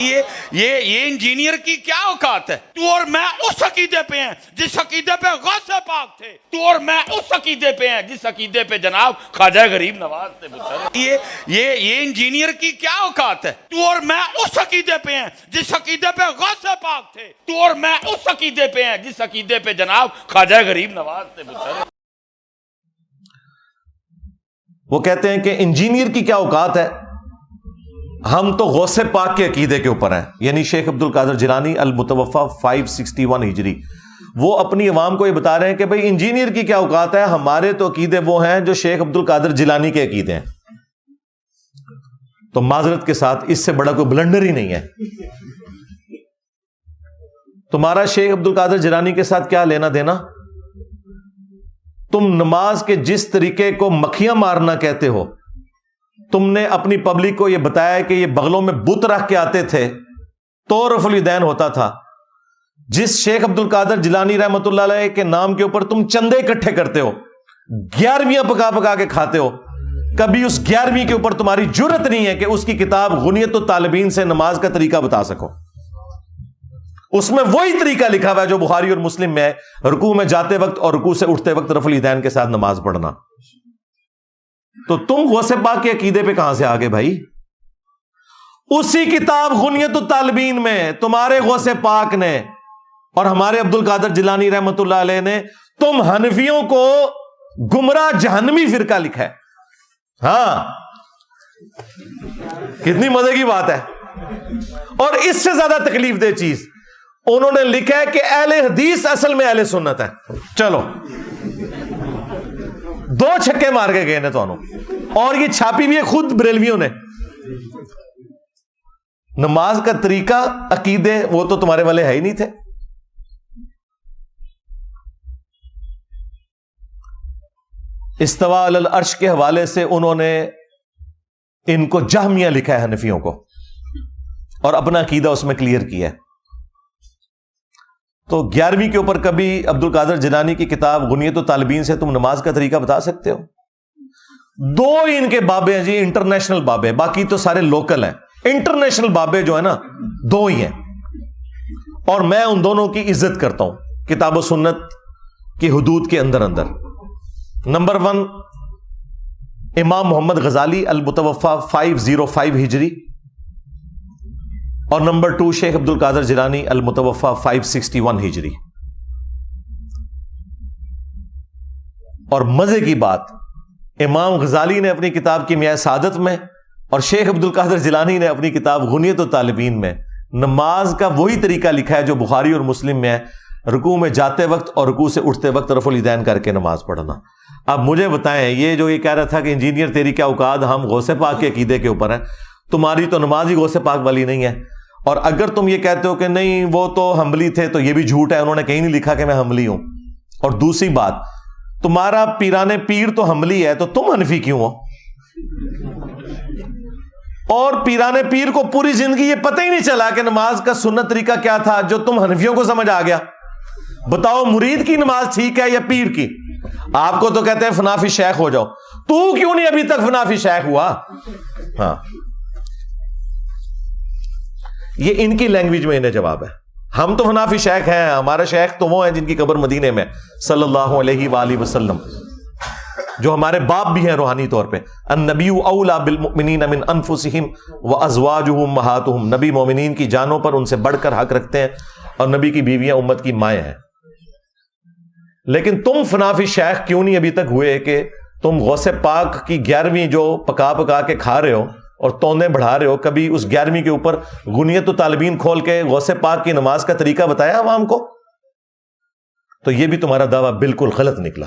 یہ انجینئر کی کیا اوقات ہے؟ تو اور میں اس عقیدے پہ ہیں جس عقیدے پہ غوث پاک تھے، تو اور میں اس عقیدے پہ ہیں جس عقیدے پہ جناب خواجہ غریب نواز تھے۔ یہ انجینئر کی کیا اوقات ہے؟ تو اور میں اس عقیدے پہ ہیں جس عقیدے پہ غوث پاک تھے، تو اور میں اس عقیدے پہ ہیں جس عقیدے پہ جناب خواجہ غریب نواز تھے۔ وہ کہتے ہیں کہ انجینئر کی کیا اوقات ہے، ہم تو غوث پاک کے عقیدے کے اوپر ہیں۔ یعنی شیخ عبد القادر جیلانی المتوفی 561 ہجری، وہ اپنی عوام کو یہ بتا رہے ہیں کہ بھئی انجینئر کی کیا اوقات ہے، ہمارے تو عقیدے وہ ہیں جو شیخ عبد القادر جیلانی کے عقیدے ہیں۔ تو معذرت کے ساتھ اس سے بڑا کوئی بلنڈر ہی نہیں ہے۔ تمہارا شیخ عبد القادر جیلانی کے ساتھ کیا لینا دینا؟ تم نماز کے جس طریقے کو مکھیاں مارنا کہتے ہو، تم نے اپنی پبلک کو یہ بتایا کہ یہ بغلوں میں بت رکھ کے آتے تھے تو رفع الیدین ہوتا تھا۔ جس شیخ عبد القادر جیلانی رحمت اللہ علیہ کے نام کے اوپر تم چندے اکٹھے کرتے ہو، 11ویں پکا پکا کے کھاتے ہو، کبھی اس 11ویں کے اوپر تمہاری جرت نہیں ہے کہ اس کی کتاب غنیت الطالبین سے نماز کا طریقہ بتا سکو۔ اس میں وہی طریقہ لکھا ہوا ہے جو بخاری اور مسلم میں ہے، رکوع میں جاتے وقت اور رکوع سے اٹھتے وقت رفع الیدین کے ساتھ نماز پڑھنا۔ تو تم غوث پاک کے عقیدے پہ کہاں سے آگے بھائی؟ اسی کتاب غنیت الطالبین میں تمہارے غوث پاک نے اور ہمارے عبد القادر جیلانی رحمت اللہ علیہ نے تم حنفیوں کو گمراہ جہنمی فرقہ لکھا ہے۔ ہاں، کتنی مزے کی بات ہے۔ اور اس سے زیادہ تکلیف دہ چیز انہوں نے لکھا ہے کہ اہل حدیث اصل میں اہل سنت ہے۔ چلو، 2 چھکے مار کے گئے نے تو، اور یہ چھاپی بھی ہے خود بریلویوں نے۔ نماز کا طریقہ، عقیدے وہ تو تمہارے والے ہے ہی نہیں تھے۔ استوا علی العرش کے حوالے سے انہوں نے ان کو جہمیہ لکھا ہے حنفیوں کو، اور اپنا عقیدہ اس میں کلیئر کیا ہے۔ تو 11ویں کے اوپر کبھی عبد القادر جیلانی کی کتاب غنیت الطالبین سے تم نماز کا طریقہ بتا سکتے ہو؟ 2 ہی ان کے بابے ہیں جی، انٹرنیشنل بابے، باقی تو سارے لوکل ہیں۔ انٹرنیشنل بابے جو ہے نا 2 ہی ہیں، اور میں ان دونوں کی عزت کرتا ہوں کتاب و سنت کی حدود کے اندر۔ نمبر 1 امام محمد غزالی المتوفی 505 ہجری، اور نمبر 2 شیخ عبد القادر جیلانی المتوفی 561 ہجری۔ اور مزے کی بات، امام غزالی نے اپنی کتاب کیمیائے سعادت میں اور شیخ عبد القادر جیلانی نے اپنی کتاب غنیت الطالبین میں نماز کا وہی طریقہ لکھا ہے جو بخاری اور مسلم میں ہے، رکوع میں جاتے وقت اور رکوع سے اٹھتے وقت رفع الیدین کر کے نماز پڑھنا۔ اب مجھے بتائیں، یہ جو یہ کہہ رہا تھا کہ انجینئر تیری کیا اوقات، ہم غوث پاک کے عقیدے کے اوپر ہیں، تمہاری تو نماز ہی غوث پاک والی نہیں ہے۔ اور اگر تم یہ کہتے ہو کہ نہیں وہ تو حنبلی تھے، تو یہ بھی جھوٹ ہے، انہوں نے کہیں نہیں لکھا کہ میں حنبلی ہوں۔ اور دوسری بات، تمہارا پیران پیر تو حنبلی ہے، تو تم حنفی کیوں ہو؟ اور پیران پیر کو پوری زندگی یہ پتہ ہی نہیں چلا کہ نماز کا سنت طریقہ کیا تھا جو تم حنفیوں کو سمجھ آ گیا۔ بتاؤ، مرید کی نماز ٹھیک ہے یا پیر کی؟ آپ کو تو کہتے ہیں فنافی شیخ ہو جاؤ، تو کیوں نہیں ابھی تک فنافی شیخ ہوا؟ ہاں، یہ ان کی لینگویج میں انہیں جواب ہے۔ ہم تو فنافی شیخ ہیں، ہمارا شیخ تو وہ ہیں جن کی قبر مدینے میں صلی اللہ علیہ وآلہ وسلم، جو ہمارے باپ بھی ہیں روحانی طور پہ۔ النبی اولا بالمؤمنین من انفسہم وازواجہ امہاتہم، نبی مومنین کی جانوں پر ان سے بڑھ کر حق رکھتے ہیں، اور نبی کی بیویاں امت کی مائیں ہیں۔ لیکن تم فنافی شیخ کیوں نہیں ابھی تک ہوئے کہ تم غوث پاک کی 11ویں جو پکا پکا کے کھا رہے ہو اور توندے بڑھا رہے ہو، کبھی اس 11ویں کے اوپر غنیت الطالبین کھول کے غوث پاک کی نماز کا طریقہ بتایا عوام کو؟ تو یہ بھی تمہارا دعویٰ بالکل غلط نکلا۔